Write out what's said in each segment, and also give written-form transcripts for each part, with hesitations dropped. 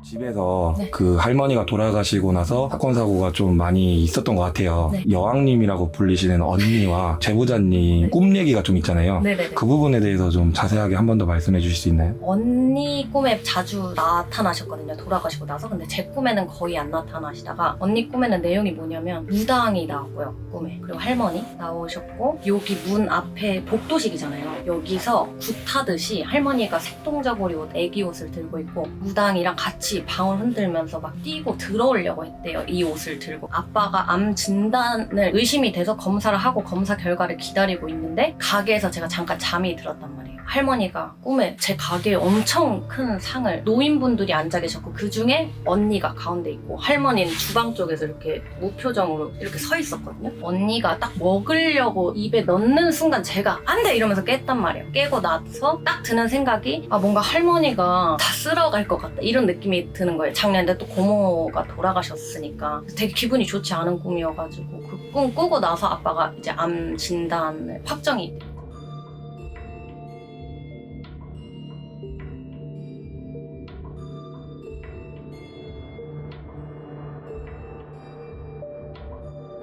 집에서 네. 그 할머니가 돌아가시고 나서 사건 사고가 좀 많이 있었던 것 같아요. 네. 여왕님이라고 불리시는 언니와 제보자님 네. 꿈 얘기가 좀 있잖아요. 네네네. 그 부분에 대해서 좀 자세하게 한 번 더 말씀해 주실 수 있나요? 언니 꿈에 자주 나타나셨거든요. 돌아가시고 나서. 근데 제 꿈에는 거의 안 나타나시다가 언니 꿈에는 내용이 뭐냐면 무당이 나왔고요. 꿈에. 그리고 할머니 나오셨고 여기 문 앞에 복도식이잖아요. 여기서 굿하듯이 할머니가 색동자고리 옷, 애기 옷을 들고 있고 무당이랑 같이 방을 흔들면서 막 뛰고 들어오려고 했대요. 이 옷을 들고. 아빠가 암 진단을 의심이 돼서 검사를 하고 검사 결과를 기다리고 있는데 가게에서 제가 잠깐 잠이 들었단 말이에요. 할머니가 꿈에 제 가게에 엄청 큰 상을 노인분들이 앉아 계셨고 그 중에 언니가 가운데 있고 할머니는 주방 쪽에서 이렇게 무표정으로 이렇게 서 있었거든요. 언니가 딱 먹으려고 입에 넣는 순간 제가 안 돼! 이러면서 깼단 말이에요. 깨고 나서 딱 드는 생각이 뭔가 할머니가 다 쓸어갈 것 같다 이런 느낌이 드는 거예요. 작년에 또 고모가 돌아가셨으니까 되게 기분이 좋지 않은 꿈이어가지고 그 꿈 꾸고 나서 아빠가 이제 암 진단을 확정이 돼요.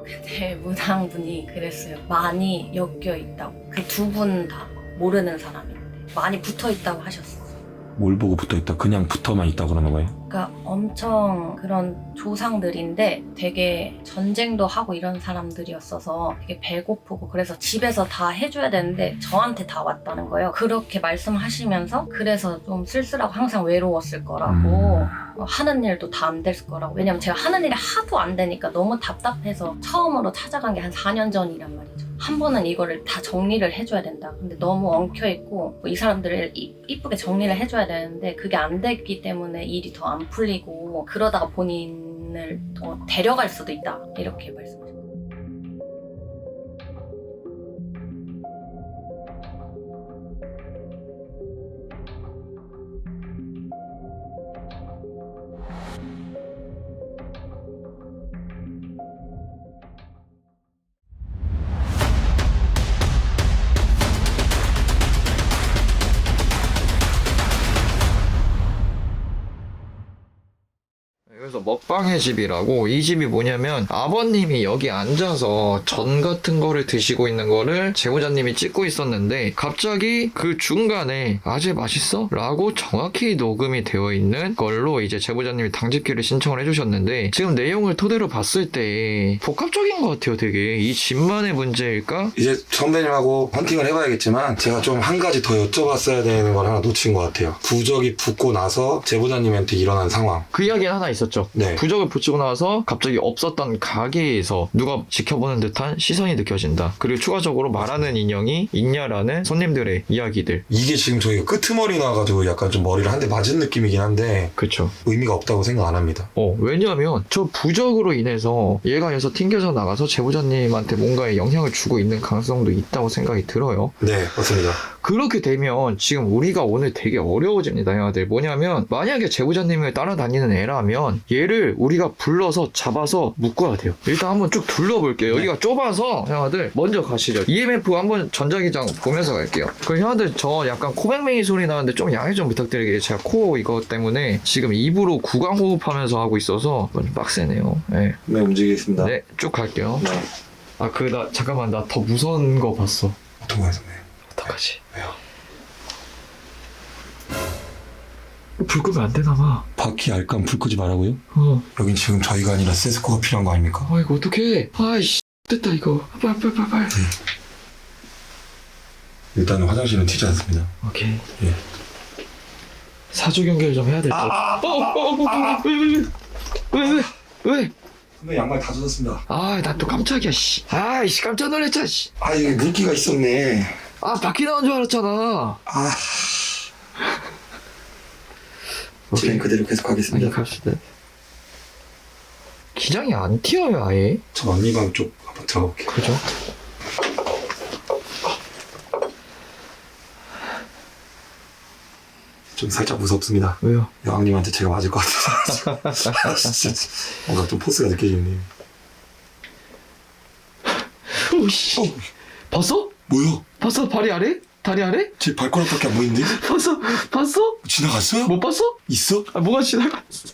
근데 무당분이 그랬어요. 많이 엮여 있다고. 그 두 분 다 모르는 사람인데 많이 붙어 있다고 하셨어요. 뭘 보고 붙어 있다? 그냥 붙어만 있다 그러는 거예요? 그러니까 엄청 그런 조상들인데 되게 전쟁도 하고 이런 사람들이었어서 되게 배고프고 그래서 집에서 다 해줘야 되는데 저한테 다 왔다는 거예요. 그렇게 말씀하시면서 그래서 좀 쓸쓸하고 항상 외로웠을 거라고 하는 일도 다 안 될 거라고. 왜냐면 제가 하는 일이 하도 안 되니까 너무 답답해서 처음으로 찾아간 게 한 4년 전이란 말이죠. 한 번은 이거를 다 정리를 해줘야 된다. 근데 너무 엉켜있고 이 사람들을 이쁘게 정리를 해줘야 되는데 그게 안 됐기 때문에 일이 더 안 풀리고 그러다가 본인을 더 데려갈 수도 있다. 이렇게 말씀하셨어요. 그래서 먹방의 집이라고, 이 집이 뭐냐면 아버님이 여기 앉아서 전 같은 거를 드시고 있는 거를 제보자님이 찍고 있었는데 갑자기 그 중간에 아재 맛있어? 라고 정확히 녹음이 되어 있는 걸로 이제 제보자님이 당직기를 신청을 해주셨는데 지금 내용을 토대로 봤을 때 복합적인 것 같아요. 되게 이 집만의 문제일까? 이제 선배님하고 헌팅을 해봐야겠지만 제가 좀 한 가지 더 여쭤봤어야 되는 걸 하나 놓친 것 같아요. 부적이 붙고 나서 제보자님한테 일어난 상황. 그 이야기는 하나 있었죠. 네. 부적을 붙이고 나서 갑자기 없었던 가게에서 누가 지켜보는 듯한 시선이 느껴진다. 그리고 추가적으로 말하는 인형이 있냐라는 손님들의 이야기들. 이게 지금 저희가 끄트머리 나가지고 약간 좀 머리를 한 대 맞은 느낌이긴 한데 그쵸. 의미가 없다고 생각 안 합니다. 왜냐하면 저 부적으로 인해서 얘가 여기서 튕겨져 나가서 제보자님한테 뭔가에 영향을 주고 있는 가능성도 있다고 생각이 들어요. 네, 맞습니다. 그렇게 되면 지금 우리가 오늘 되게 어려워집니다, 형아들. 뭐냐면 만약에 제보자님을 따라다니는 애라면 얘를 우리가 불러서 잡아서 묶어야 돼요. 일단 한번 쭉 둘러볼게요. 여기가 좁아서 형아들 먼저 가시죠. EMF 한번 전자기장 보면서 갈게요. 그럼 형아들 저 약간 코맹맹이 소리 나는데 좀 양해 좀 부탁드릴게요. 제가 코 이거 때문에 지금 입으로 구강 호흡하면서 하고 있어서 좀 빡세네요. 네, 네, 움직이겠습니다. 네, 쭉 갈게요. 네. 잠깐만, 나 더 무서운 거 봤어. 어떤 거예요, 선배? 어떡하지? 왜요? 불 끄면 안 되나 봐. 바퀴 알감 불 끄지 말라고요? 여긴 지금 저희가 아니라 세스코가 필요한 거 아닙니까? 이거 어떡해. 아이씨, 됐다, 이거. 빨리. 일단은 화장실은 튀지 않습니다. 오케이. 예. 사주 경계를 좀 해야 될 것 같아. 왜? 선배 양말 다 젖었습니다. 나 또 깜짝이야, 씨. 아이씨, 깜짝 놀랐잖아, 씨. 아, 여기 물기가 있었네. 바퀴 나온 줄 알았잖아. 진행 그대로 계속 하겠습니다. 갑시다. 기장이 안 튀어요, 아예. 저 언니 방 쪽 한번 들어가 볼게요. 그죠? 좀 살짝 무섭습니다. 왜요? 여왕님한테 제가 맞을 것 같아서. 진짜 뭔가 좀 포스가 느껴지네요. 오씨. 봤어? 뭐야? 봤어? 발이 아래? 다리 아래? 제 발가락밖에 안 보이는데? 봤어? 지나갔어요? 못 봤어? 있어? 아, 뭐가 지나갔어?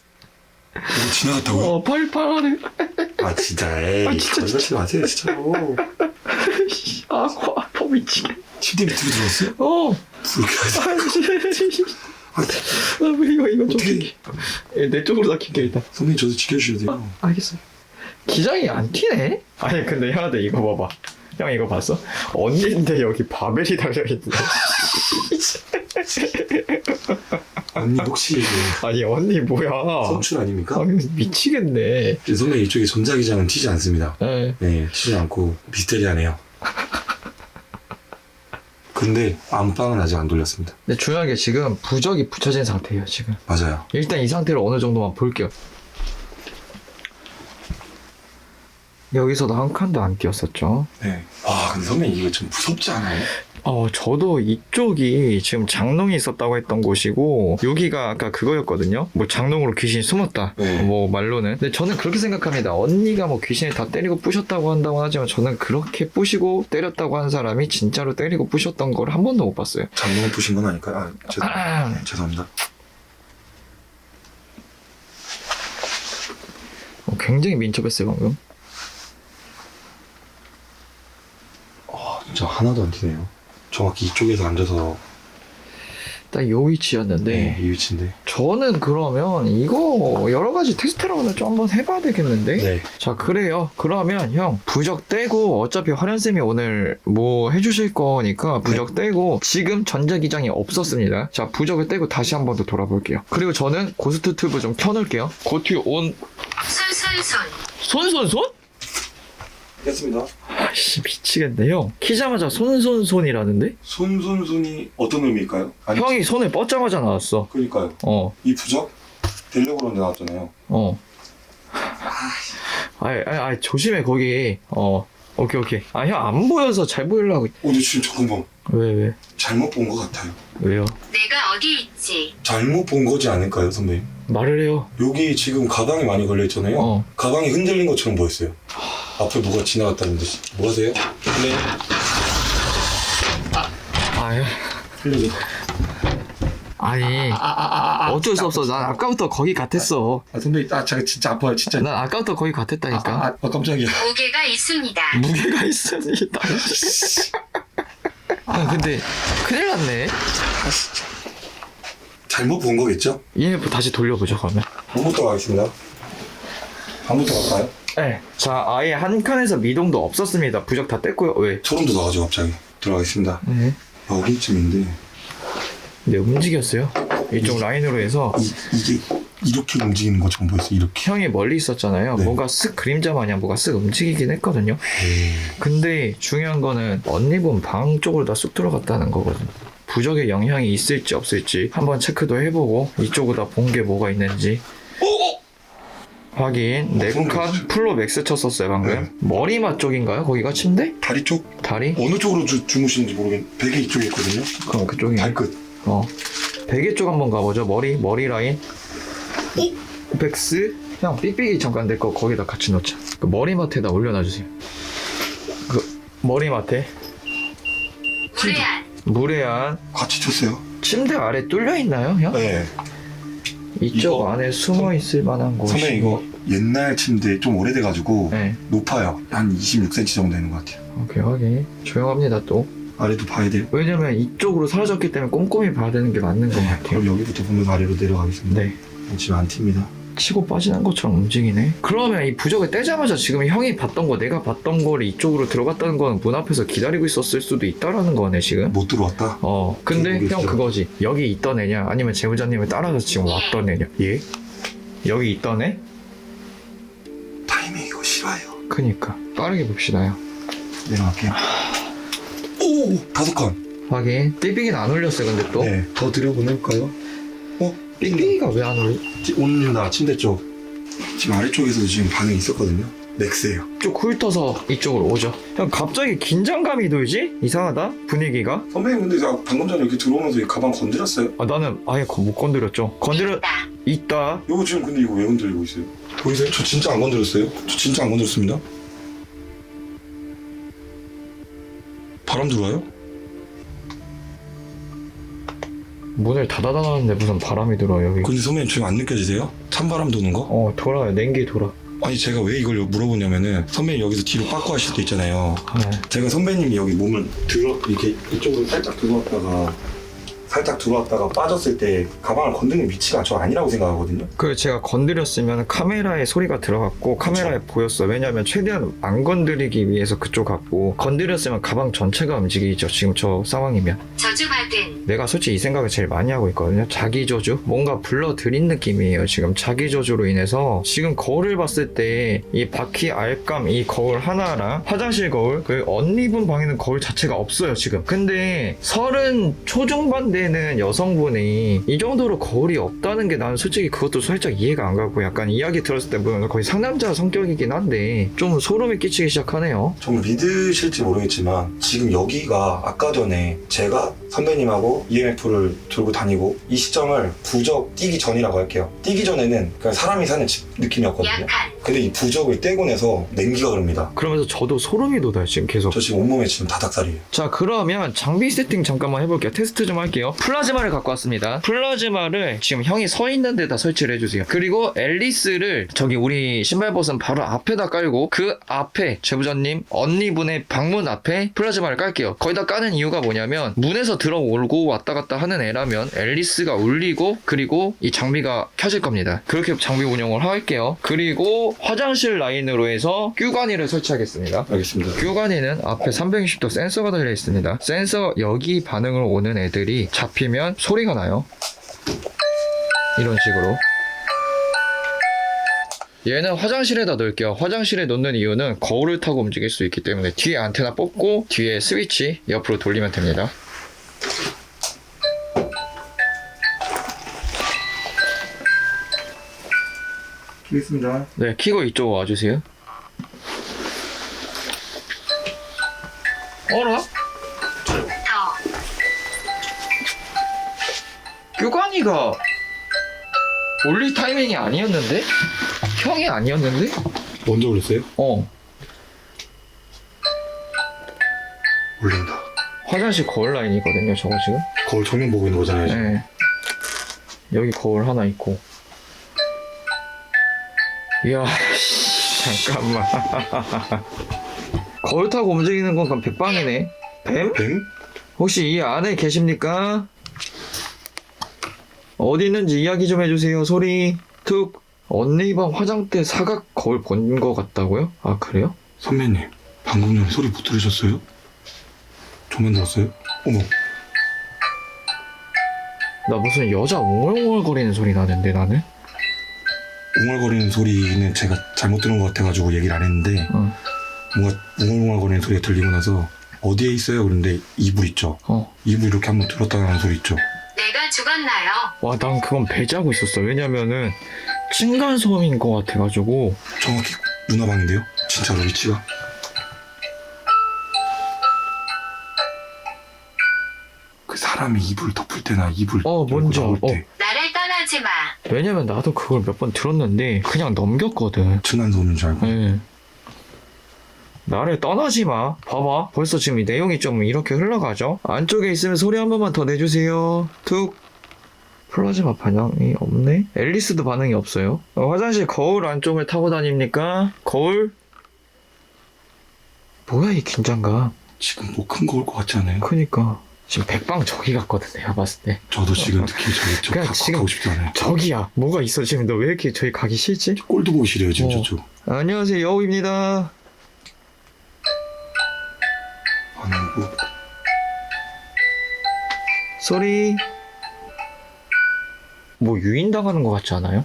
이거 지나갔다고요? 팔 아래. 아 진짜 에이 아, 진짜, 거짓말치지 마세요 진짜로. 아파 미치겠. 침대 밑으로 들어갔어요? 아, 그렇게 아, 이거 좀 어떻게- 킬게. 내 쪽으로 다 킬게 일단. 선배님 저도 지켜주셔야 돼요. 알겠어. 기장이 안 튀네? 아니 근데 형한테 이거 봐봐. 형 이거 봤어? 언니인데 여기 바벨이 달려있네. 언니 혹시 아니 언니 뭐야? 선출 아닙니까? 아니 미치겠네. 선배님 이쪽에 전자기장은 튀지 않습니다. 네. 네 튀지 않고 미스테리하네요. 근데 안방은 아직 안 돌렸습니다. 근데 중요한 게 지금 부적이 붙여진 상태예요 지금. 맞아요. 일단 이 상태를 어느 정도만 볼게요. 여기서도 한 칸도 안 띄었었죠. 네. 와 근데 선배님 이거 좀 무섭지 않아요? 저도 이쪽이 지금 장롱이 있었다고 했던 곳이고 여기가 아까 그거였거든요. 뭐 장롱으로 귀신이 숨었다. 네. 뭐 말로는. 근데 저는 그렇게 생각합니다. 언니가 뭐 귀신을 다 때리고 부셨다고 한다고 하지만 저는 그렇게 부시고 때렸다고 한 사람이 진짜로 때리고 부셨던 걸 한 번도 못 봤어요. 장롱을 부신 건 아닐까요? 죄송합니다. 굉장히 민첩했어요 방금. 진짜 하나도 안 튀네요. 정확히 이쪽에서 앉아서 딱 요 위치였는데 이 위치인데. 저는 그러면 이거 여러 가지 테스트라운을 좀 한번 해봐야 되겠는데? 네. 자 그래요. 그러면 형 부적 떼고 어차피 화련쌤이 오늘 뭐 해주실 거니까 부적 떼고 지금 전자기장이 없었습니다. 자 부적을 떼고 다시 한 번 더 돌아볼게요. 그리고 저는 고스트 튜브 좀 켜놓을게요. 고튜 온. 손? 됐습니다. 아씨 미치겠네 형. 키자마자 손이라는데? 손이 어떤 의미일까요? 아니, 형이 손을 뻗자마자 나왔어. 그러니까요. 이 부적 되려고 그런데 나왔잖아요. 아이 조심해 거기. 오케이. 아 형 안 보여서 잘 보이려고. 근데 지금 잠깐만. 왜? 잘못 본 것 같아요. 왜요? 내가 어디 있지? 잘못 본 거지 않을까요, 선배님? 말을 해요. 여기 지금 가방이 많이 걸려 있잖아요. 가방이 흔들린 것처럼 보였어요. 앞에 누가 지나갔다는 듯이. 뭐 하세요? 네. 아유. 흘리죠. 아니 어쩔 수 없어. 난 아까부터 거기 같았어. 선배님, 제가 진짜 아파요, 진짜. 난 아까부터 거기 같았다니까. 깜짝이야. 무게가 있습니다. 무게가 있으니까. 근데 큰일 났네. 잘못 본 거겠죠? 얘 다시 돌려보자 그러면. 뭐부터 가겠습니다. 반부터 갈까요? 네. 자 아예 한 칸에서 미동도 없었습니다. 부적 다 뗐고요. 왜? 소름 돋아가지고 갑자기 들어가겠습니다. 네. 여기쯤인데 네 움직였어요. 이쪽 라인으로 해서 이게 이렇게 움직이는 것처럼 보였어요. 이렇게. 형이 멀리 있었잖아요. 네. 뭔가 쓱 그림자 마냥 뭐가 쓱 움직이긴 했거든요. 근데 중요한 거는 언니분 방 쪽으로 다 쑥 들어갔다는 거거든요. 부적의 영향이 있을지 없을지 한번 체크도 해보고 이쪽으로 다 본 게 뭐가 있는지 확인. 네칸 플로 맥스 쳤었어요 방금. 네. 머리맡 쪽인가요? 거기가 침대? 다리 쪽? 다리? 어느 쪽으로 주무시는지 모르겠는데 베개 이쪽에 있거든요. 그럼 그쪽이네. 발끝. 베개 쪽 한번 가보죠. 머리 라인. 백스? 형 삑삑이 잠깐 내 거 거기다 같이 넣자. 그 머리맡에다 올려놔주세요. 그 머리맡에 무례한. 무례한 같이 쳤어요. 침대 아래 뚫려 있나요, 형? 네. 이쪽 이거 안에 숨어 있을 만한 곳이. 선배님 이거 옛날 침대 좀 오래돼가지고 네. 높아요. 한 26cm 정도 되는 것 같아요. 오케이 확인. 조용합니다 또. 아래도 봐야 돼요. 왜냐면 이쪽으로 사라졌기 때문에 꼼꼼히 봐야 되는 게 맞는 것 같아요. 그럼 여기부터 보면서 아래로 내려가겠습니다. 네. 지금 안 튑니다. 치고 빠지는 것처럼 움직이네. 그러면 이 부적을 떼자마자 지금 형이 봤던 거, 내가 봤던 거를 이쪽으로 들어갔다는 거는 문 앞에서 기다리고 있었을 수도 있다라는 거네 지금. 못 들어왔다? 근데 모르겠어요. 형 그거지. 여기 있던 애냐 아니면 제보자님을 따라서 지금 왔던 애냐. 예? 여기 있던 애? 타이밍 이거 싫어요. 그니까 빠르게 봅시다 요. 내려갈게요. 오! 5칸. 확인. 삑삑이는 안 올렸어요 근데 또. 네. 더 들여보낼까요? 삑삑이가 왜 안 올려? 온다 침대 쪽. 지금 아래쪽에서도 지금 반응이 있었거든요. 맥스예요. 쭉 훑어서 이쪽으로 오죠. 형 갑자기 긴장감이 돌지? 이상하다 분위기가. 선배님 근데 제가 방금 전에 이렇게 들어오면서 이 가방 건드렸어요? 나는 아예 못 건드렸죠. 있다. 이거 지금 근데 이거 왜 건드리고 있어요? 보이세요? 저 진짜 안 건드렸어요? 저 진짜 안 건드렸습니다. 바람 들어와요? 문을 닫아놨는데 무슨 바람이 들어요 여기. 근데 선배님 지금 안 느껴지세요? 찬바람 도는 거? 돌아요. 냉기 돌아. 아니 제가 왜 이걸 물어보냐면은 선배님 여기서 뒤로 빠꾸 하실 때 있잖아요. 네. 제가 선배님이 여기 몸을 이렇게 이쪽으로 살짝 들어왔다가 빠졌을 때 가방을 건드는 위치가 저 아니라고 생각하거든요. 그 제가 건드렸으면 카메라에 소리가 들어갔고 카메라에 보였어. 왜냐면 최대한 안 건드리기 위해서 그쪽 갔고, 건드렸으면 가방 전체가 움직이죠. 지금 저 상황이면. 저주받은 내가 솔직히 이 생각을 제일 많이 하고 있거든요. 자기 저주? 뭔가 불러들인 느낌이에요. 지금 자기 저주로 인해서 지금 거울을 봤을 때 이 바퀴 알감 이 거울 하나랑 화장실 거울, 그 언니분 방에는 거울 자체가 없어요 지금. 근데 30 초중반 되는 여성분이 이 정도로 거울이 없다는 게 나는 솔직히 그것도 살짝 이해가 안 가고, 약간 이야기 들었을 때 보면 거의 상남자 성격이긴 한데 좀 소름이 끼치기 시작하네요. 정말 믿으실지 모르겠지만 지금 여기가 아까 전에 제가 선배님하고 EMF를 들고 다니고 이 시점을 부적 뛰기 전이라고 할게요. 뛰기 전에는 그냥 사람이 사는 집 느낌이었거든요. 약한 근데 이 부적을 떼고 나서 냉기가 흐릅니다. 그러면서 저도 소름이 돋아요 지금 계속. 저 지금 온몸에 지금 다닥살이에요. 자, 그러면 장비 세팅 잠깐만 해볼게요. 테스트 좀 할게요. 플라즈마를 갖고 왔습니다. 플라즈마를 지금 형이 서 있는 데다 설치를 해주세요. 그리고 앨리스를 저기 우리 신발 벗은 바로 앞에다 깔고, 그 앞에 제보자님 언니분의 방문 앞에 플라즈마를 깔게요. 거기다 까는 이유가 뭐냐면 문에서 들어오고 왔다 갔다 하는 애라면 앨리스가 울리고 그리고 이 장비가 켜질 겁니다. 그렇게 장비 운영을 할게요. 그리고 화장실 라인으로 해서 큐관이를 설치하겠습니다. 알겠습니다. 큐관이는 앞에 360도 센서가 달려 있습니다. 센서 여기 반응을 오는 애들이 잡히면 소리가 나요. 이런 식으로. 얘는 화장실에다 넣을게요. 화장실에 놓는 이유는 거울을 타고 움직일 수 있기 때문에 뒤에 안테나 뽑고 뒤에 스위치 옆으로 돌리면 됩니다. 알겠습니다. 네, 키고 이쪽으로 와주세요. 어라? 더 큐관이가 올릴 타이밍이 아니었는데? 형이 아니었는데? 먼저 올렸어요? 올린다. 화장실 거울 라인이거든요, 저거 지금. 거울 정면 보고 있는 거잖아요. 지금. 네. 여기 거울 하나 있고. 이야, 씨, 잠깐만. 거울 타고 움직이는 건 그럼 백방이네. 뱀? 뱀? 혹시 이 안에 계십니까? 어디 있는지 이야기 좀 해주세요. 소리 툭. 언니 방 화장대 사각 거울 본 거 같다고요? 아, 그래요? 선배님, 방금 전에 소리 못 들으셨어요? 조만 들었어요? 어머, 나 무슨 여자 웅얼웅얼 거리는 소리 나는데 나는? 웅얼거리는 소리는 제가 잘못 들은 것 같아가지고 얘기를 안 했는데 응. 뭔가 웅얼웅얼거리는 소리가 들리고 나서 어디에 있어요? 그런데 이불 있죠? 이불 이렇게 한번 들었다 나는 소리 있죠? 내가 죽었나요? 와, 난 그건 배제하고 있었어. 왜냐면은 층간소음인 것 같아가지고. 정확히 누나 방인데요? 진짜로 위치가? 그 사람이 이불 덮을 때나 이불 뭔지 열고 알아. 나올 때 나를 떠나지 마. 왜냐면 나도 그걸 몇 번 들었는데 그냥 넘겼거든. 층간소음인 줄 알고 네. 나를 떠나지 마. 봐봐. 벌써 지금 이 내용이 좀 이렇게 흘러가죠? 안쪽에 있으면 소리 한 번만 더 내주세요. 툭. 플라즈마 반응이 없네? 앨리스도 반응이 없어요. 화장실 거울 안쪽을 타고 다닙니까? 거울? 뭐야 이 긴장감. 지금 뭐 큰 거 올 것 같지 않아요? 그니까 지금 백방 저기 갔거든 내가 봤을 때. 저도 지금 느낌이 저기 그냥 가고 싶지 않아요. 저기야. 뭐가 있어 지금. 너 왜 이렇게 저기 가기 싫지? 꼴도 보기 싫어요 지금 어. 저쪽. 안녕하세요, 여우입니다. 안 오고 소리. 뭐 유인당하는 것 같지 않아요?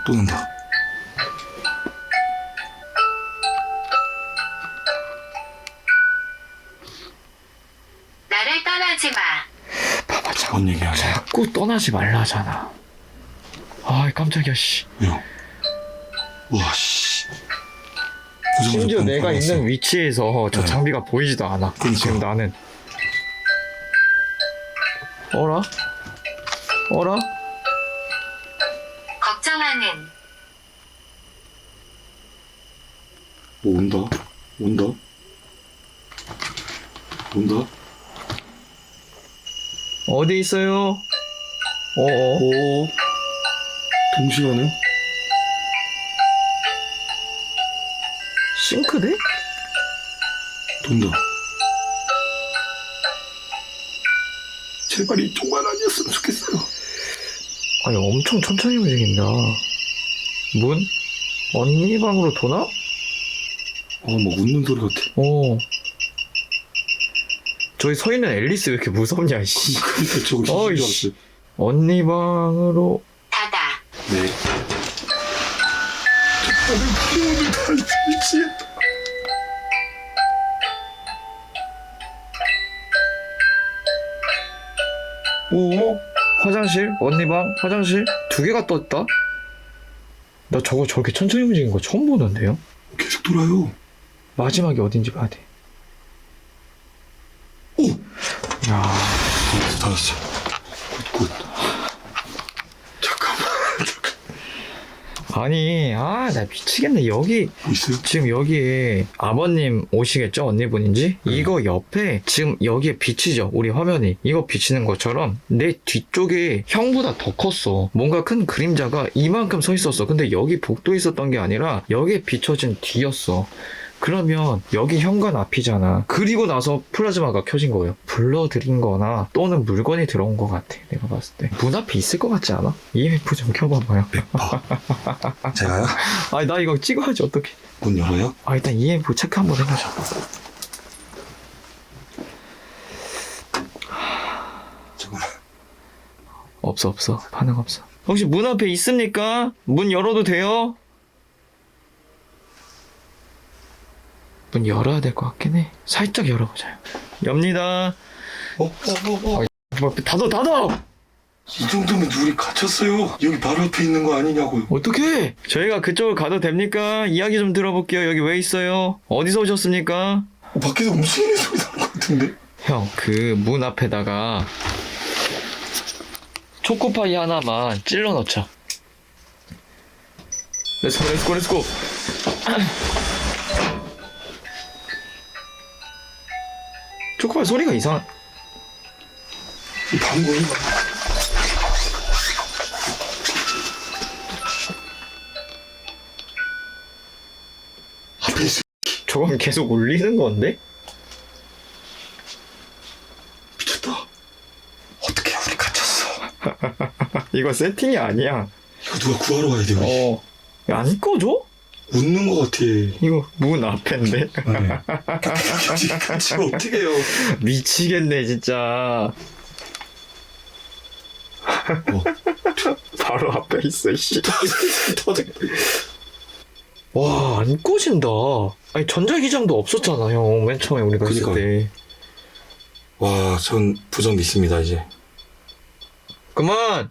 또 난다. 나를 떠나지 마. 봐봐, 뭔 얘기하냐? 자꾸 떠나지 말라잖아. 아, 깜짝이야, 씨. 왜요? 와 씨. 심지어 내가 있는 위치에서 저 네. 장비가 보이지도 않아. 그러니까. 지금 나는. 어라? 어라? 걱정하는 뭐 온다. 온다. 어디 있어요? 오. 동시간에? 싱크대? 돈다. 제발 이쪽만 아니었으면 좋겠어요. 아니 엄청 천천히 움직인다. 문? 언니 방으로 도나? 뭐 웃는 소리 같아. 저기 서 있는 앨리스 왜 이렇게 무섭냐, 씨. 그러니까 저거 어이씨. 언니 방으로. 닫아. 네. 오늘 다 미치겠다. 오, 화장실, 언니 방, 화장실 두 개가 떴다. 나 저거 저렇게 천천히 움직이는 거 처음 보는데요? 계속 돌아요. 마지막이 어딘지 봐야 돼. 오! 야, 닫았어. 굿. 잠깐만. 아니, 나 미치겠네. 여기 뭐 있어요? 지금 여기에 아버님 오시겠죠? 언니분인지? 이거 옆에 지금 여기에 비치죠? 우리 화면이. 이거 비치는 것처럼 내 뒤쪽에 형보다 더 컸어. 뭔가 큰 그림자가 이만큼 서 있었어. 근데 여기 복도에 있었던 게 아니라 여기에 비춰진 뒤였어. 그러면 여기 현관 앞이잖아. 그리고 나서 플라즈마가 켜진 거예요. 불러들인 거나 또는 물건이 들어온 것 같아. 내가 봤을 때. 문 앞에 있을 것 같지 않아? EMF 좀 켜봐봐요. 제가요? 아니 나 이거 찍어야지 어떡해. 문 열어요? 일단 EMF 체크 한번 해보자. 잠깐만. 없어. 반응 없어. 혹시 문 앞에 있습니까? 문 열어도 돼요? 문 열어야 될 것 같긴 해. 살짝 열어보자요. 엽니다. 닫아! 이 정도면 우리 갇혔어요. 여기 바로 앞에 있는 거 아니냐고요. 어떡해? 저희가 그쪽으로 가도 됩니까? 이야기 좀 들어볼게요. 여기 왜 있어요? 어디서 오셨습니까? 밖에서 움직이는 소리 나는 것 같은데? 형, 그 문 앞에다가 초코파이 하나만 찔러 넣자. 렛츠고. 초코파이 소리가 이상. 이 방금 앞에 있어. 저건 계속 울리는 건데? 미쳤다. 어떻게 우리 갇혔어? 이거 세팅이 아니야. 이거 누가 구하러 가야 돼 우리. 안 꺼져? 웃는 것 같아. 이거 문 앞인데? 네. 같이 어떻게 해요? 미치겠네 진짜. 바로 앞에 있어 씨. 와, 안 꺼진다. 아니 전자기장도 없었잖아 형. 맨 처음에 우리가 있을 때. 와, 전 부정 믿습니다 이제. 그만.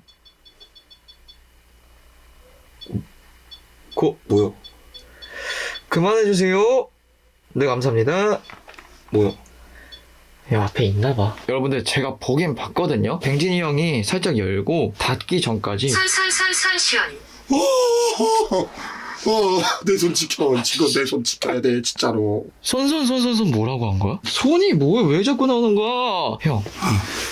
뭐야? 그만해주세요. 네 감사합니다. 뭐야? 야, 앞에 있나봐. 여러분들 제가 보긴 봤거든요. 뱅진이 형이 살짝 열고 닫기 전까지. 손. 내 손 지켜. 이거 내 손 지켜야 돼 진짜로. 손 뭐라고 한 거야? 손이 왜 자꾸 나오는 거야? 형,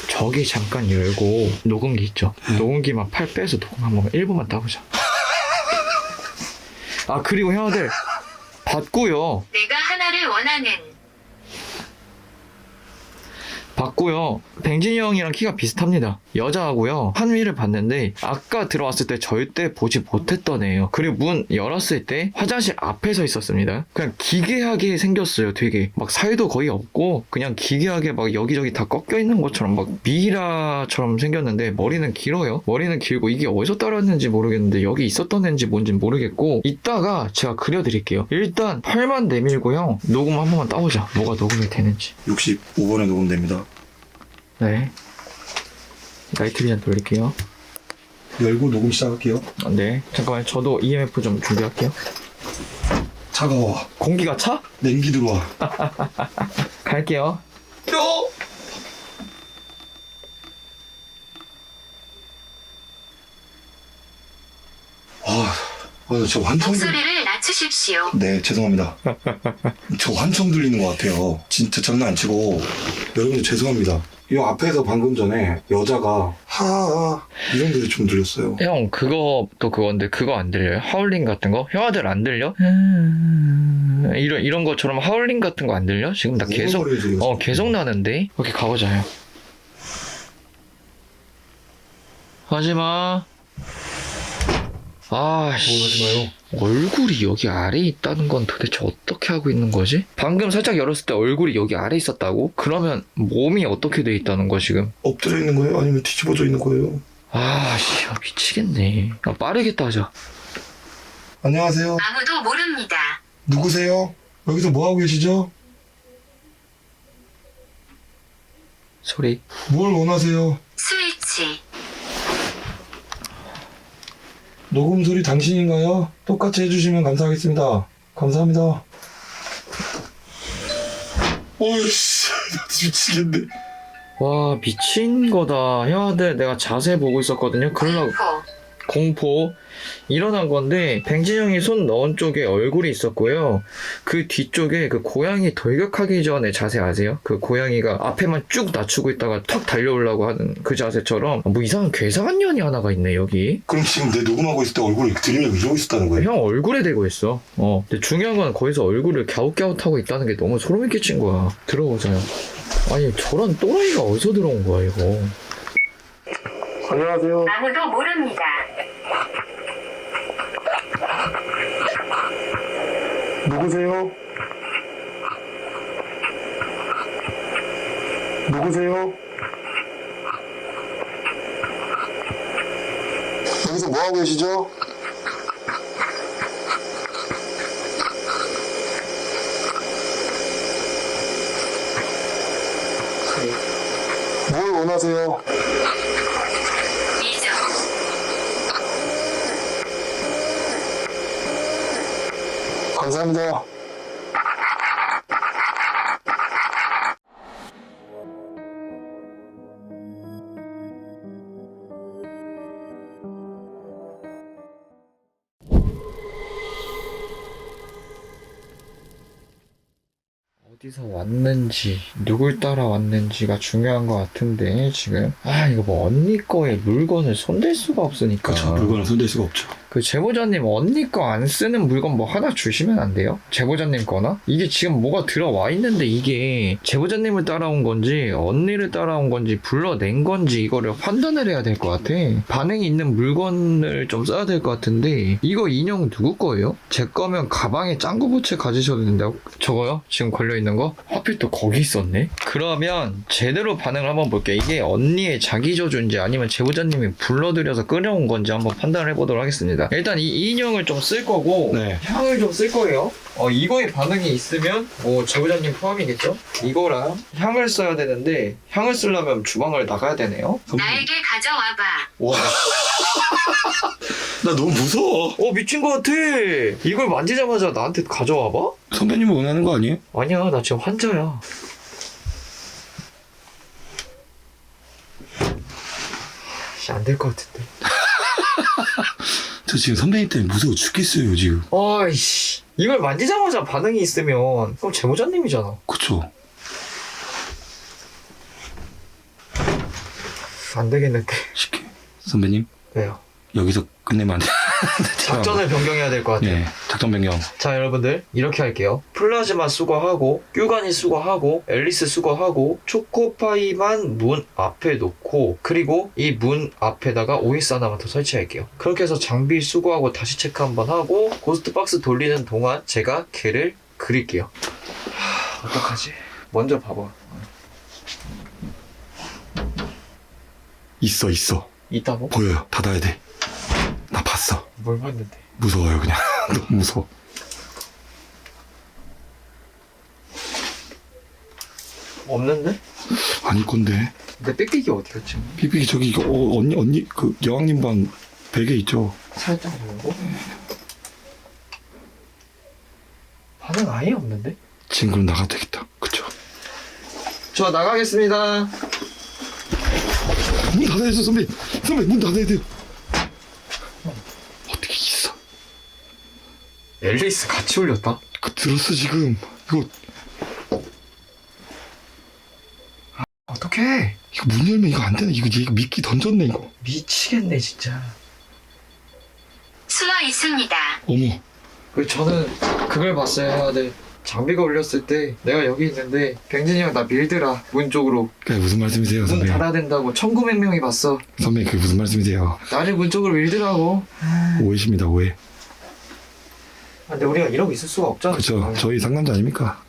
저기 잠깐 열고 녹음기 있죠? 녹음기만 팔 빼서 녹음 한 번만 1분만 따보자. 그리고 형아들 받고요. 내가 하나를 원하는. 봤고요. 뱅진이 형이랑 키가 비슷합니다. 여자하고요. 한위를 봤는데 아까 들어왔을 때 절대 보지 못했던 애예요. 그리고 문 열었을 때 화장실 앞에 서 있었습니다. 그냥 기괴하게 생겼어요. 되게 막 살도 거의 없고 그냥 기괴하게 막 여기저기 다 꺾여 있는 것처럼 막 미라처럼 생겼는데 머리는 길어요. 머리는 길고 이게 어디서 따라왔는지 모르겠는데 여기 있었던 애인지 뭔지 모르겠고 이따가 제가 그려드릴게요. 일단 팔만 내밀고요. 녹음 한 번만 따보자. 뭐가 녹음이 되는지. 65번에 녹음됩니다. 네. 나이트 비전 돌릴게요. 열고 녹음 시작할게요. 네. 잠깐만요. 저도 EMF 좀 준비할게요. 차가워. 공기가 차? 냉기 들어와. 갈게요. 저 환청. 목소리를 낮추십시오. 네, 죄송합니다. 저 환청 들리는 것 같아요. 진짜 장난 안 치고. 여러분들 죄송합니다. 이 앞에서 방금 전에 여자가 하하 이런 소리 좀 들렸어요. 형 그것도 그건데 그거 안 들려요? 하울링 같은 거? 형아들 안 들려? 이런 것처럼 하울링 같은 거 안 들려? 지금 나 계속 계속 나는데? 오케이 가보자 형. 하지마. 하지 마요. 얼굴이 여기 아래에 있다는 건 도대체 어떻게 하고 있는 거지? 방금 살짝 열었을 때 얼굴이 여기 아래에 있었다고? 그러면 몸이 어떻게 돼 있다는 거야 지금? 엎드려 있는 거예요? 아니면 뒤집어져 있는 거예요? 미치겠네. 빠르게 따자. 안녕하세요. 아무도 모릅니다. 누구세요? 여기서 뭐 하고 계시죠? 소리. 뭘 원하세요? 스위치. 녹음 소리 당신인가요? 똑같이 해주시면 감사하겠습니다. 감사합니다. 어이씨, 나 미치겠네. 와 미친 거다. 형아들 내가 자세히 보고 있었거든요. 그러려고 공포 일어난 건데 뱅진형이 손 넣은 쪽에 얼굴이 있었고요. 그 뒤쪽에 그 고양이 돌격하기 전에 자세 아세요? 그 고양이가 앞에만 쭉 낮추고 있다가 턱 달려오려고 하는 그 자세처럼 뭐 이상한 괴상한 년이 하나가 있네 여기. 그럼 지금 내 녹음하고 있을 때 얼굴을 들이밀고 이러고 있었다는 거예요? 형 얼굴에 대고 있어. 근데 중요한 건 거기서 얼굴을 갸웃갸웃하고 있다는 게 너무 소름이 끼친 거야. 들어보자요. 아니 저런 또라이가 어디서 들어온 거야 이거. 안녕하세요. 아무도 모릅니다. 누구세요? 누구세요? 여기서 뭐 하고 계시죠? 뭘 원하세요? 이정. 감사합니다. 어디서 왔는지 누굴 따라왔는지가 중요한 것 같은데 지금 이거 뭐 언니 거에 물건을 손댈 수가 없으니까. 그렇죠. 물건을 손댈 수가 없죠. 그 제보자님 언니 거 안 쓰는 물건 뭐 하나 주시면 안 돼요? 제보자님 거나? 이게 지금 뭐가 들어와 있는데 이게 제보자님을 따라온 건지 언니를 따라온 건지 불러낸 건지 이거를 판단을 해야 될 것 같아. 반응이 있는 물건을 좀 써야 될 것 같은데 이거 인형 누구 거예요? 제 거면 가방에 짱구 부채 가지셔도 된다고? 저거요? 지금 걸려있는 거? 하필 또 거기 있었네? 그러면 제대로 반응을 한번 볼게요. 이게 언니의 자기 저주인지 아니면 제보자님이 불러들여서 끌어온 건지 한번 판단을 해보도록 하겠습니다. 일단 이 인형을 좀 쓸 거고 네. 향을 좀 쓸 거예요. 이거에 반응이 있으면 뭐 제보자님 포함이겠죠? 이거랑 향을 써야 되는데 향을 쓰려면 주방을 나가야 되네요. 나에게 가져와봐. 와, 나 너무 무서워. 미친 거 같아. 이걸 만지자마자 나한테 가져와봐? 선배님이 원하는 거 아니에요? 아니야, 나 지금 환자야. 안 될 것 같은데. 저 지금 선배님 때문에 무서워 죽겠어요 지금. 아이씨, 이걸 만지자마자 반응이 있으면 그럼 제보자님이잖아. 그쵸. 안 되겠는데. 쉽게. 선배님 왜요? 여기서 끝내면 안 돼. 작전을 변경해야 될 것 같아요. 네. 작전 변경. 자, 여러분들 이렇게 할게요. 플라즈마 수거하고 뀨가니 수거하고 앨리스 수거하고 초코파이만 문 앞에 놓고 그리고 이 문 앞에다가 OS 하나만 더 설치할게요. 그렇게 해서 장비 수거하고 다시 체크 한번 하고 고스트 박스 돌리는 동안 제가 걔를 그릴게요. 어떡하지? 먼저 봐봐. 있어. 있다고? 보여요. 닫아야 돼. 나 봤어. 뭘 봤는데? 무서워요 그냥. 너무 무서워. 없는데? 아닐 건데. 내 빽빽이 어디 갔지? 삐삐 저기 언니 그 여왕님 방 베개 있죠? 살짝 보고 반응 아예 없는데? 지금 그럼 나가도 되겠다. 그쵸? 저 나가겠습니다. 문 닫아야 돼 선배. 선배 문 닫아야 돼요. 어떻게 있어? 앨리스 같이 올렸다? 들었어 지금. 이거 어떻게 어떡해. 이거 문 열면 이거 안 되나? 이거 얘가 미끼 던졌네 이거. 미치겠네 진짜. 숨어 있습니다. 어머. 저는 그걸 봤어요. 네. 장비가 울렸을 때 내가 여기 있는데 병진이 형 나 밀더라 문 쪽으로. 그게 무슨 말씀이세요, 문 선배? 닫아야 된다고 1900명이 봤어. 선배 그게 무슨 말씀이세요? 나를 문 쪽으로 밀더라고. 오해십니다, 오해. 근데 우리가 이러고 있을 수가 없잖아. 그렇죠. 저희 상남자 아닙니까?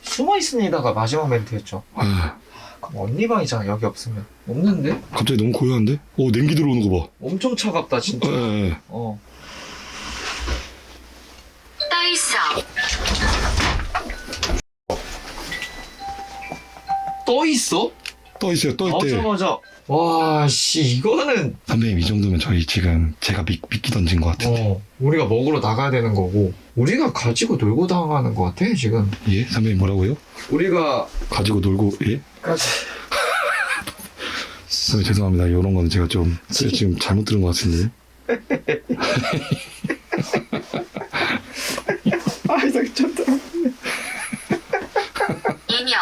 숨어 있습니다가 마지막 멘트였죠. 아, 그럼 언니 방이잖아 여기 없으면. 없는데? 갑자기 너무 고요한데? 냉기 들어오는 거 봐. 엄청 차갑다 진짜. 예. 떠 있어. 떠 있어? 떠 있어요, 떠 있대. 맞아. 와, 씨, 이거는. 선배님, 이 정도면 저희 지금 제가 미끼 던진 것 같은데. 우리가 먹으러 나가야 되는 거고. 우리가 가지고 놀고 당하는 것 같아, 지금. 예? 선배님 뭐라고요? 우리가. 가지고 놀고, 예? 선배님 죄송합니다. 이런 거는 제가 지금 잘못 들은 것 같은데. 아, 이상 미쳤다. 인형.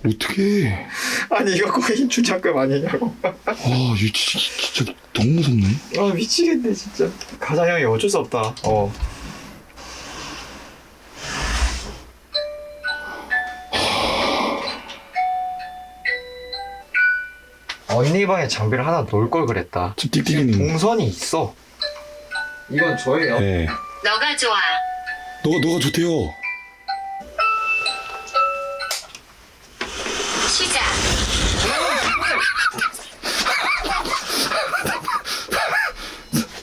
어떡해. 아니, 이거 거의 주작감 아니냐고. 이거 진짜 너무 무섭네. 아, 미치겠네, 진짜. 가장 형이 어쩔 수 없다. 언니 방에 장비를 하나 놓을 걸 그랬다. 저 띡띡이님. 동선이 있어. 이건 저예요. 네. 너가 좋아. 너가 좋대요. 시작.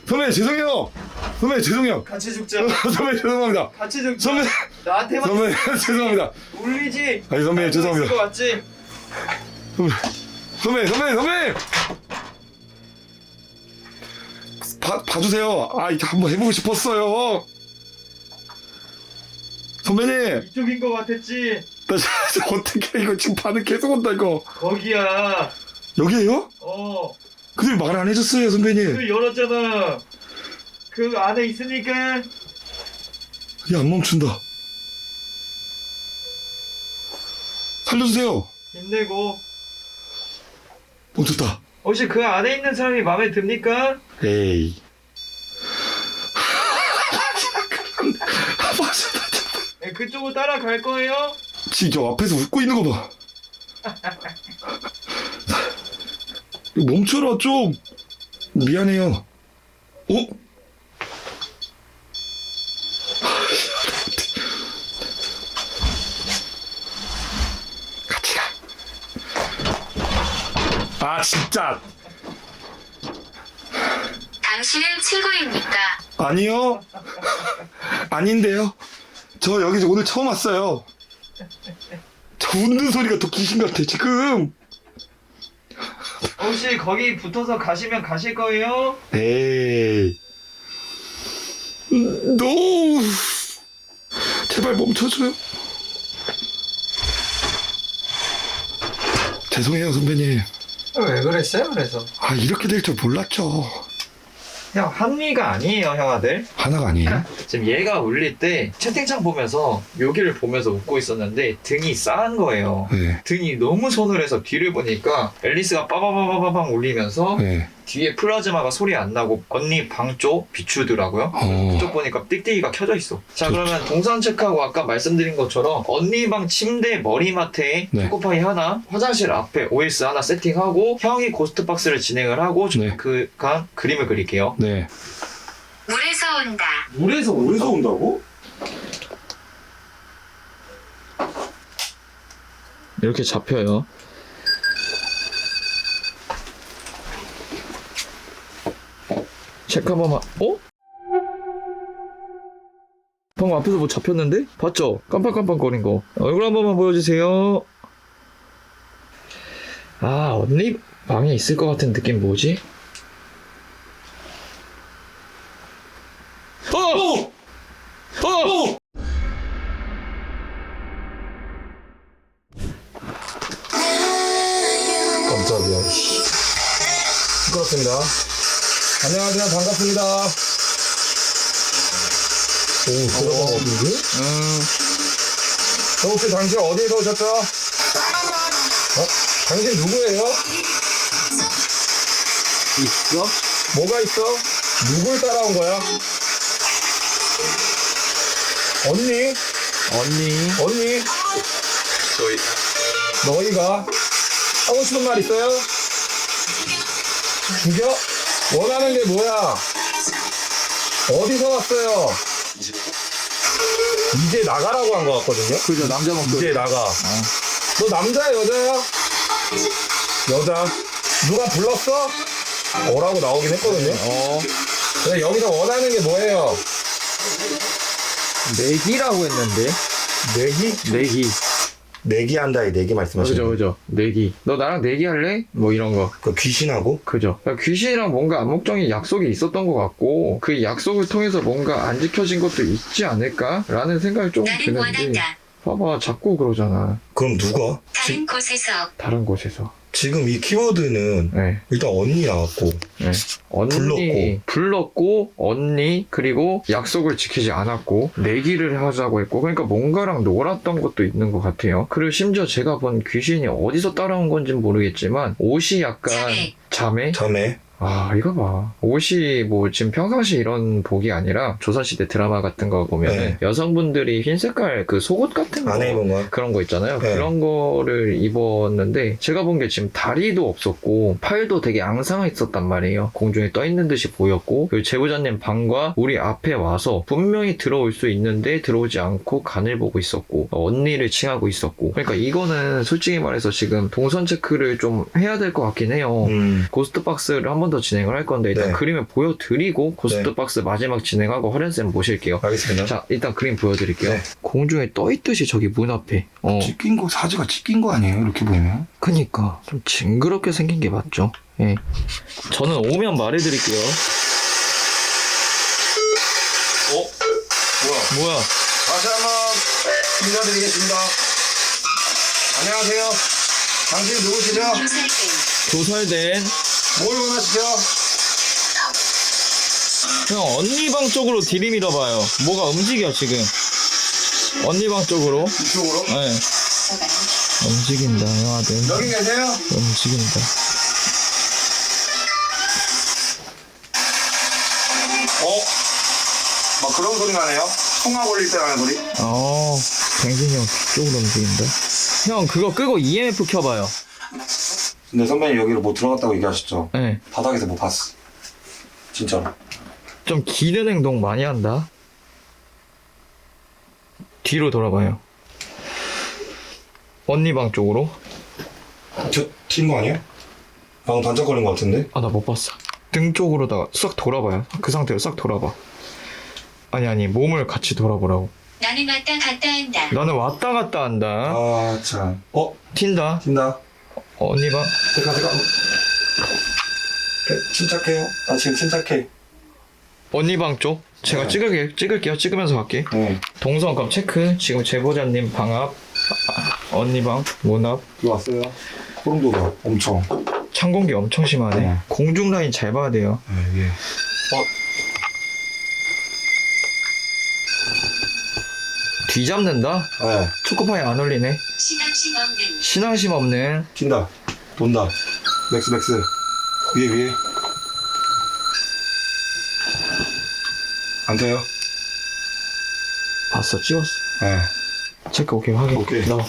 선배 죄송해요. 선배 죄송해요. 같이 죽자. 선배 죄송합니다. 같이 죽자. 선배 나한테만 선배 죄송합니다. 울리지. 아니 선배 죄송합니다. 거 맞지? 선배 봐주세요. 이거 한번 해보고 싶었어요. 선배님 이쪽인 거 같았지? 나 진짜 어떻게 이거 지금 반응 계속 온다 이거. 거기야. 여기에요? 근데 말 안 해줬어요 선배님. 그 열었잖아. 그 안에 있으니까. 이게 안 멈춘다. 살려주세요. 힘내고. 멈췄다. 혹시 그 안에 있는 사람이 마음에 듭니까? 에이. 네, 그쪽으로 따라갈 거예요? 지금 저 앞에서 웃고 있는 거 봐. 멈춰라 좀. 미안해요. 같이 가. 진짜. 당신은 친구입니까? 아니요. 아닌데요. 저 여기 오늘 처음 왔어요. 저 웃는 소리가 더 귀신 같아 지금. 혹시 거기 붙어서 가시면 가실 거예요? 에이. 노. 제발 멈춰줘요. 죄송해요 선배님. 왜 그랬어요 그래서? 이렇게 될 줄 몰랐죠. 형 한미가 아니에요 형 아들. 하나가 아니에요? 지금 얘가 울릴 때 채팅창 보면서 여기를 보면서 웃고 있었는데 등이 싸한 거예요. 네. 등이 너무 서늘해서 뒤를 보니까 앨리스가 빠바바바바방 울리면서 네. 뒤에 플라즈마가 소리 안 나고 언니 방 쪽 비추더라고요. 그쪽 보니까 띡띡이가 켜져 있어. 자 그러면 동선 체크하고 아까 말씀드린 것처럼 언니 방 침대 머리맡에 네. 초코파이 하나, 화장실 앞에 OS 하나 세팅하고 형이 고스트박스를 진행을 하고 네. 그간 그림을 그릴게요. 네. 물에서 온다. 물에서 온다고? 이렇게 잡혀요. 체크 한 번만. 방금 앞에서 뭐 잡혔는데? 봤죠? 깜빡깜빡거린 거. 얼굴 한 번만 보여주세요. 언니 방에 있을 것 같은 느낌 뭐지? 깜짝이야. 시끄럽습니다. 안녕하세요. 반갑습니다. 들어간 거 같은데? 혹시 당신 어디에서 오셨죠? 당신 누구예요? 있어? 뭐가 있어? 누굴 따라온 거야? 언니? 언니? 너희가 하고 싶은 말 있어요? 죽여? 원하는 게 뭐야? 어디서 왔어요? 이제 나가라고 한 거 같거든요? 그죠, 남자 목소리. 이제 나가. 너 남자야, 여자야? 여자. 누가 불렀어? 뭐라고 나오긴 했거든요? 근데 여기서 원하는 게 뭐예요? 내기라고 했는데? 내기? 내기. 내기한다의 내기 말씀하시는 거예요? 그죠. 내기. 너 나랑 내기할래? 뭐 이런 거. 그 귀신하고? 그죠. 그러니까 귀신이랑 뭔가 암묵적인 약속이 있었던 것 같고, 그 약속을 통해서 뭔가 안 지켜진 것도 있지 않을까라는 생각이 조금 나는 드는데. 원한다. 봐봐, 자꾸 그러잖아. 그럼 누가? 다른 곳에서 다른 곳에서. 지금 이 키워드는 네. 일단 언니 나왔고 네. 언니 불렀고 언니 그리고 약속을 지키지 않았고 내기를 하자고 했고 그러니까 뭔가랑 놀았던 것도 있는 것 같아요. 그리고 심지어 제가 본 귀신이 어디서 따라온 건지는 모르겠지만 옷이 약간 자매? 자매. 아 이거 봐 옷이 뭐 지금 평상시 이런 복이 아니라 조선시대 드라마 같은 거 보면은 네. 여성분들이 흰 색깔 그 속옷 같은 거 안에 입은 거야? 그런 거 있잖아요. 네. 그런 거를 입었는데 제가 본 게 지금 다리도 없었고 팔도 되게 앙상했었단 말이에요. 공중에 떠 있는 듯이 보였고 그리고 제보자님 방과 우리 앞에 와서 분명히 들어올 수 있는데 들어오지 않고 간을 보고 있었고 언니를 칭하고 있었고 그러니까 이거는 솔직히 말해서 지금 동선 체크를 좀 해야 될 것 같긴 해요. 고스트박스를 한 번 더 진행을 할 건데 일단 네. 그림을 보여드리고 고스트박스 마지막 진행하고 허렌쌤 모실게요. 알겠습니다. 자 일단 그림 보여드릴게요. 네. 공중에 떠있듯이 저기 문 앞에 찍힌 거 사지가 찍힌 거 아니에요? 이렇게 보이면? 그니까 좀 징그럽게 생긴 게 맞죠? 예. 저는 오면 말해드릴게요. 뭐야? 다시 한번 인사드리겠습니다. 안녕하세요. 당신 누구시죠? 조살된 조설된 뭘 원하시죠? 형 언니 방 쪽으로 들이밀어봐요. 뭐가 움직여 지금. 언니 방 쪽으로. 이쪽으로? 네. 움직인다 형아들. 여기 계세요? 움직인다. 막 그런 소리 나네요. 통화 걸릴 때 나는 소리? 뱅진이 형 뒤쪽으로 움직인다. 형 그거 끄고 EMF 켜봐요. 근데 선배님 여기로 뭐 들어갔다고 얘기하셨죠? 네. 바닥에서 뭐 봤어. 진짜로. 좀 기는 행동 많이 한다. 뒤로 돌아봐요. 언니 방 쪽으로. 저 튄 거 아니에요? 방금 반짝거린 거 같은데? 아 나 못 봤어. 등 쪽으로다가 싹 돌아봐요. 그 상태로 싹 돌아봐. 아니 몸을 같이 돌아보라고. 나는 왔다 갔다 한다. 나는 왔다 갔다 한다. 아 참. 튄다. 튄다. 언니 방. 잠깐. 침착해요. 나 지금 침착해. 언니 방 쪽. 제가 네. 찍을게요. 찍으면서 갈게. 네. 동선감 체크. 지금 제보자님 방 앞. 언니 방 문 앞. 들어왔어요. 소름 돋아. 엄청. 찬 공기 엄청 심하네. 네. 공중 라인 잘 봐야 돼요. 네, 예. 뒤잡는다? 네. 초코파이 안 올리네. 신앙심 없는 신앙심 없는. 튄다. 돈다. 맥스. 위에. 안 돼요? 봤어, 찍었어. 네. 체크 오케이 확인. 오케이. 나와.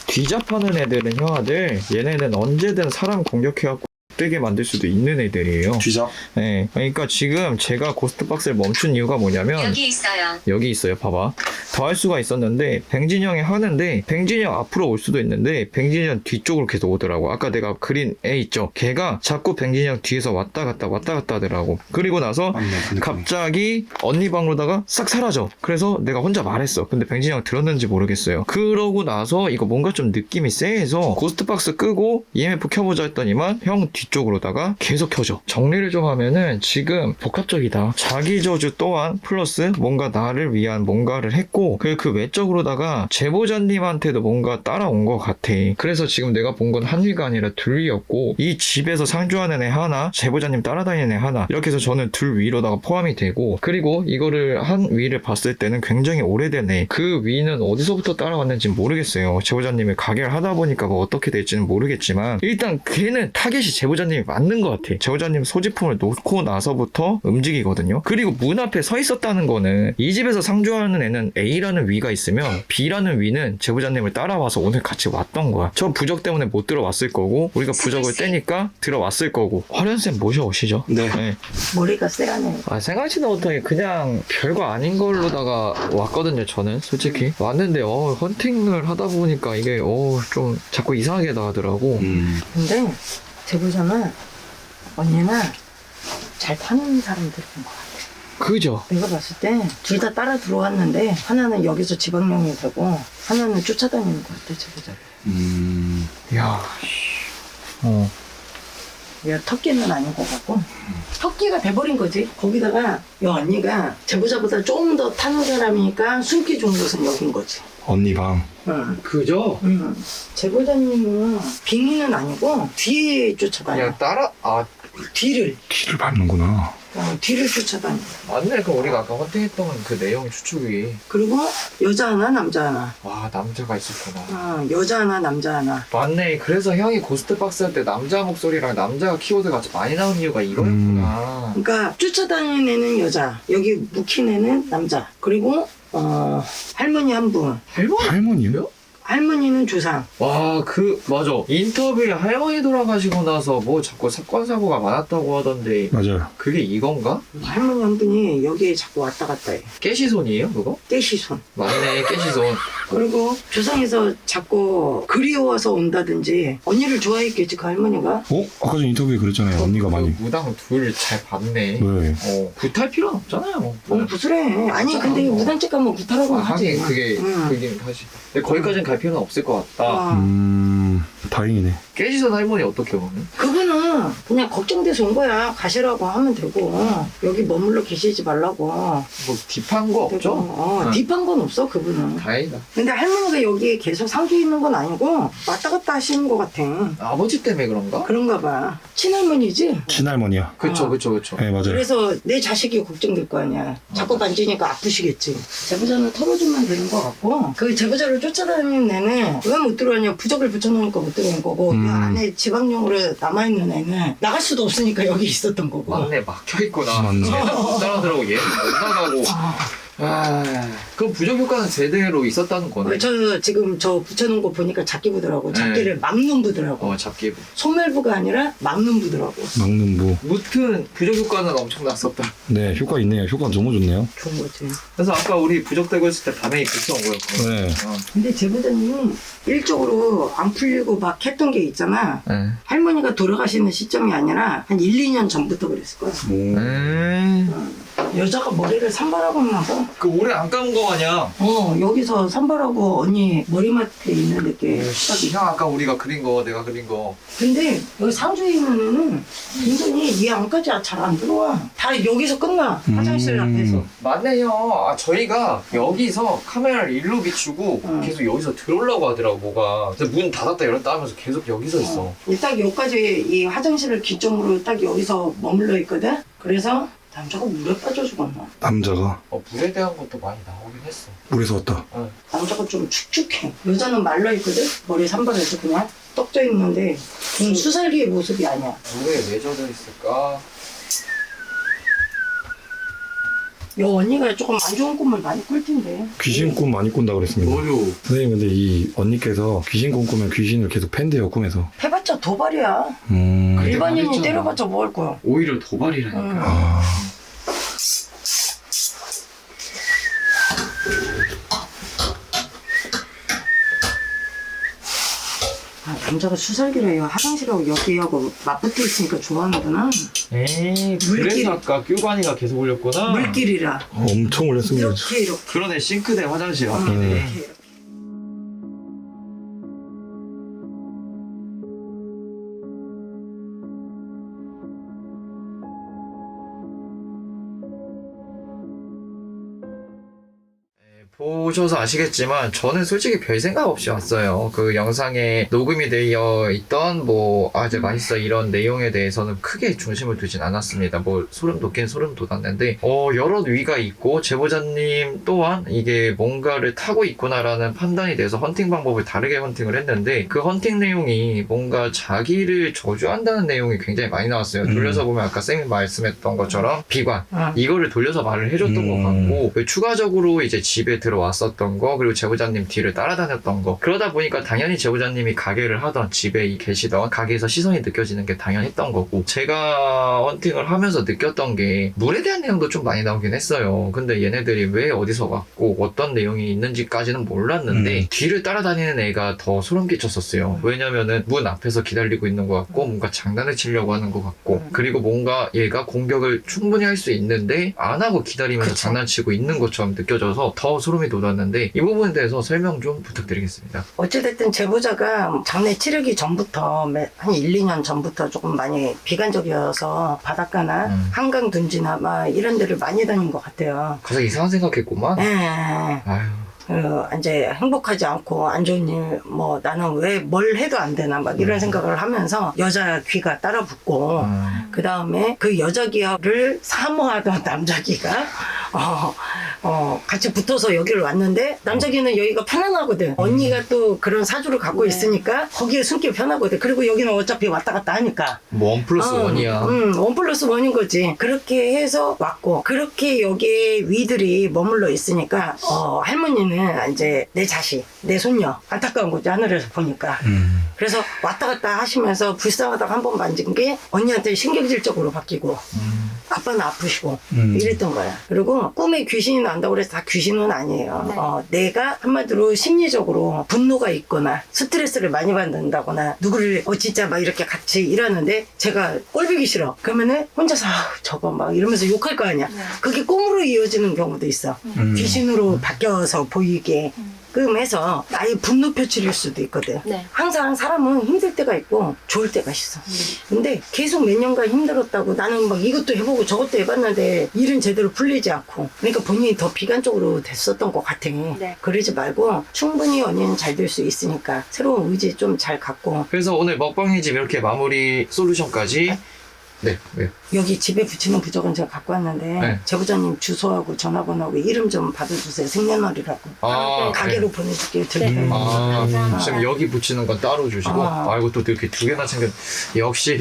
뒤잡하는 애들은 형아들 얘네는 언제든 사람 공격해갖고 되게 만들 수도 있는 애들이에요. 뒤잡. 네, 그러니까 지금 제가 고스트박스를 멈춘 이유가 뭐냐면 여기 있어요. 여기 있어요. 봐봐. 더 할 수가 있었는데 뱅진이 형이 하는데 뱅진이 형 앞으로 올 수도 있는데 뱅진이 형 뒤쪽으로 계속 오더라고. 아까 내가 그린 애 있죠. 걔가 자꾸 뱅진이 형 뒤에서 왔다 갔다 하더라고. 그리고 나서 맞네. 갑자기 언니 방으로다가 싹 사라져. 그래서 내가 혼자 말했어. 근데 뱅진이 형 들었는지 모르겠어요. 그러고 나서 이거 뭔가 좀 느낌이 쎄해서 고스트박스 끄고 EMF 켜보자 했더니만 형 뒤쪽으로다가 계속 켜져. 정리를 좀 하면은 지금 복합적이다. 자기 저주 또한 플러스 뭔가 나를 위한 뭔가를 했고 그 외적으로다가 제보자님한테도 뭔가 따라온 것 같아. 그래서 지금 내가 본 건 한 위가 아니라 둘 위였고 이 집에서 상주하는 애 하나, 제보자님 따라다니는 애 하나, 이렇게 해서 저는 둘 위로다가 포함이 되고, 그리고 이거를 한 위를 봤을 때는 굉장히 오래된 애. 그 위는 어디서부터 따라왔는지 모르겠어요. 제보자님이 가게를 하다 보니까 뭐 어떻게 될지는 모르겠지만 일단 걔는 타겟이 제보자님이 맞는 것 같아. 제보자님 소지품을 놓고 나서부터 움직이거든요. 그리고 문 앞에 서 있었다는 거는 이 집에서 상주하는 애는 A라는 위가 있으면 B라는 위는 제보자님을 따라와서 오늘 같이 왔던 거야. 저 부적 때문에 못 들어왔을 거고 우리가 부적을 떼니까 들어왔을 거고. 화련쌤 모셔오시죠. 네. 머리가 세하네. 생각지도 못하게 그냥 별거 아닌 걸로다가 왔거든요. 저는 솔직히 왔는데 헌팅을 하다 보니까 이게 좀 자꾸 이상하게 나가더라고. 근데 제보자는 언니는 잘 파는 사람들인 것 같아. 그죠? 내가 봤을 때 둘 다 따라 들어왔는데 하나는 여기서 지방령이 되고 하나는 쫓아다니는 것 같아, 제보자를. 야, 얘가 토끼는 아닌 것 같고 토끼가 돼버린 거지. 거기다가 이 언니가 제보자보다 조금 더 타는 사람이니까 숨기 좋은 곳은 여긴 거지. 언니 방. 응. 그죠? 제보자님은 빙의는 아니고 뒤에 쫓아다녀. 그냥 따라 뒤를 키를 밟는구나. 뒤를 쫓아다녀. 맞네. 그럼 우리가 아까 헌팅했던 그 내용 추측이 그리고 여자 하나 남자 하나. 와 남자가 있었구나. 여자 하나 남자 하나. 맞네. 그래서 형이 고스트박스 할 때 남자 목소리랑 남자 키워드가 많이 나온 이유가 이거였구나. 그러니까 쫓아다니는 애는 여자, 여기 묵힌 애는 남자. 그리고 할머니 한 분. 할머니요? 할머니는 조상. 와, 맞아. 인터뷰에 할머니 돌아가시고 나서 뭐 자꾸 사건, 사고가 많았다고 하던데, 맞아요. 그게 이건가? 할머니 한 분이 여기에 자꾸 왔다 갔다 해. 깨시손이에요, 그거? 떼시손. 맞네, 깨시손. 그리고 조상에서 자꾸 그리워서 온다든지 언니를 좋아했겠지, 그 할머니가. 아까 전 인터뷰에 그랬잖아요. 언니가 많이. 무당 둘 잘 봤네. 네. 굿할 필요는 없잖아요. 구슬해. 아니, 근데 무단집 가면 구타라고 하지. 하긴 그긴 하지. 근데 거기까지는 갈 필요는 없을 것 같다. 다행이네. 깨시손 할머니 어떻게 보면? 그거는 그냥 걱정돼서 온 거야. 가시라고 하면 되고 여기 머물러 계시지 말라고. 뭐 딥한 거 없죠? 딥한 건 없어, 그분은. 다행이다. 근데 할머니가 여기에 계속 상주 있는 건 아니고 왔다 갔다 하시는 것 같아. 아버지 때문에 그런가? 그런가 봐. 친할머니지? 친할머니야. 그쵸. 네, 맞아요. 그래서 내 자식이 걱정될 거 아니야. 자꾸 만지니까 아프시겠지. 제보자는 털어주면 되는 것 같고, 그 제보자를 쫓아다니는 애는 왜 못 들어가냐. 부적을 붙여놓으니까 못 들어간 거고, 이 안에 지방용으로 남아있는 애는 나갈 수도 없으니까 여기 있었던 거고. 맞네, 막혀있구나. 맞네. 얘는 못 따라들어오고 얘는 못 나가고. 그럼 부적 효과는 제대로 있었다는 거네. 저 지금 저 붙여놓은 거 보니까 잡기 부더라고. 잡기를 막는 부더라고. 잡기. 소멸부가 아니라 막는 부더라고. 막는 부. 무튼 부적 효과는 엄청 났었다. 네, 효과 있네요. 효과 너무 좋네요. 좋은 거지. 그래서 아까 우리 부적 대고 있을 때 밤에 붙여온 거였고. 네. 근데 제보자님이 일적으로 안 풀리고 막 했던 게 있잖아. 할머니가 돌아가시는 시점이 아니라 한 1, 2년 전부터 그랬을 거야. 여자가 머리를 산발하고 있나 봐. 그 오래 안 감은 거 마냥. 여기서 산발하고 언니 머리맡에 있는 데게 형 아까 우리가 그린 거, 내가 그린 거. 근데 여기 상주에 있는 애는 굉장히 이 안까지 잘 안 들어와. 다 여기서 끝나. 화장실 앞에서. 맞네 형. 저희가 여기서 카메라를 일로 비추고 계속 여기서 들어오려고 하더라고 뭐가. 그래서 문 닫았다 열었다 하면서 계속 여기서 있어. 딱 여기까지 이 화장실을 기점으로 딱 여기서 머물러 있거든. 그래서 남자가 물에 빠져 죽었나? 남자가 물에 대한 것도 많이 나오긴 했어. 물에서 왔다. 남자가 좀 축축해. 여자는 말라 있거든. 머리 산발해서 그냥 떡져 있는데 수살기의 모습이 아니야. 물에 왜 젖어 있을까? 여 언니가 조금 안 좋은 꿈을 많이 꿀 텐데. 귀신 꿈 많이 꾼다 그랬습니다. 뭐요? 선생님, 근데 이 언니께서 귀신 꿈 꾸면 귀신을 계속 팬대요, 꿈에서. 해봤자 도발이야. 일반인이 말했잖아. 때려봤자 뭐 할 거야. 오히려 도발이라니까. 남자가 수살기를 해요. 화장실하고 여기하고 맞붙어 있으니까 좋아하는구나. 에이, 물길. 그래서 아까 뀨바니가 계속 올렸구나. 물길이라. 엄청 올렸습니다. 이렇게. 그러네, 싱크대 화장실 앞이네. 이렇게. 보셔서 아시겠지만 저는 솔직히 별 생각 없이 왔어요. 그 영상에 녹음이 되어 있던 이제 맛있어 이런 내용에 대해서는 크게 중심을 두진 않았습니다. 소름 돋긴 소름 돋았는데 여러 위가 있고 제보자님 또한 이게 뭔가를 타고 있구나라는 판단이 돼서 헌팅 방법을 다르게 헌팅을 했는데 그 헌팅 내용이 뭔가 자기를 저주한다는 내용이 굉장히 많이 나왔어요. 돌려서 보면 아까 쌤이 말씀했던 것처럼 비관 이거를 돌려서 말을 해줬던 것 같고 추가적으로 이제 집에 들어왔었던 거 그리고 제보자님 뒤를 따라다녔던 거 그러다 보니까 당연히 제보자님이 가게를 하던 집에 계시던 가게에서 시선이 느껴지는 게 당연했던 거고 제가 헌팅을 하면서 느꼈던 게 물에 대한 내용도 좀 많이 나오긴 했어요. 근데 얘네들이 왜 어디서 왔고 어떤 내용이 있는지까지는 몰랐는데 뒤를 따라다니는 애가 더 소름 끼쳤었어요. 왜냐면은 문 앞에서 기다리고 있는 것 같고 뭔가 장난을 치려고 하는 것 같고 그리고 뭔가 얘가 공격을 충분히 할 수 있는데 안 하고 기다리면서 그쵸. 장난치고 있는 것처럼 느껴져서 더 소름이 돋았는데 이 부분에 대해서 설명 좀 부탁드리겠습니다. 어찌됐든 제보자가 장례 치르기 전부터 한 1, 2년 전부터 조금 많이 비관적이어서 바닷가나 한강 둔지나 막 이런 데를 많이 다닌 것 같아요. 가서 이상한 생각했구만. 예. 아유. 이제 행복하지 않고 안 좋은 일, 나는 왜 뭘 해도 안 되나, 막 이런 생각을 하면서 여자 귀가 따라 붙고, 그 다음에 그 여자 귀를 사모하던 남자 귀가, 같이 붙어서 여기를 왔는데, 남자 귀는 여기가 편안하거든. 언니가 또 그런 사주를 갖고 있으니까, 거기에 숨기 편하거든. 그리고 여기는 어차피 왔다 갔다 하니까. 원 플러스 원이야. 1+1인 거지. 그렇게 해서 왔고, 그렇게 여기에 위들이 머물러 있으니까, 할머니는 이제 내 자식, 내 손녀, 안타까운 거지, 하늘에서 보니까. 그래서 왔다 갔다 하시면서 불쌍하다고 한 번 만진 게 언니한테 신경질적으로 바뀌고, 아빠는 아프시고, 이랬던 거야. 그리고 꿈에 귀신이 난다고 그래서 다 귀신은 아니에요. 내가 한마디로 심리적으로 분노가 있거나, 스트레스를 많이 받는다거나, 누구를 진짜 막 이렇게 같이 일하는데, 제가 꼴보기 싫어. 그러면은 혼자서, 저거 막 이러면서 욕할 거 아니야. 그게 꿈으로 이어지는 경우도 있어. 귀신으로 바뀌어서 보이게. 해서 나의 분노 표출일 수도 있거든. 네. 항상 사람은 힘들 때가 있고 좋을 때가 있어. 근데 계속 몇 년간 힘들었다고 나는 막 이것도 해보고 저것도 해봤는데 일은 제대로 풀리지 않고 그러니까 본인이 더 비관적으로 됐었던 것 같아. 네. 그러지 말고 충분히 언니는 잘 될 수 있으니까 새로운 의지 좀 잘 갖고 그래서 오늘 먹방의 집 이렇게 마무리 솔루션까지 네. 여기 집에 붙이는 부적은 제가 갖고 왔는데 네. 제보자님 주소하고 전화번호하고 이름 좀 받아주세요. 생년월일하고 가게로 보내줄게요. 네. 지금 여기 붙이는 건 따로 주시고 아이고 또 이렇게 두 개나 챙겨 역시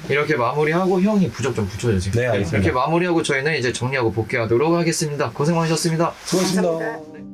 이렇게 마무리하고 형이 부적 좀 붙여주세요. 네, 알겠습니다. 이렇게 마무리하고 저희는 이제 정리하고 복귀하도록 하겠습니다. 고생 많으셨습니다. 수고하셨습니다. 감사합니다. 네.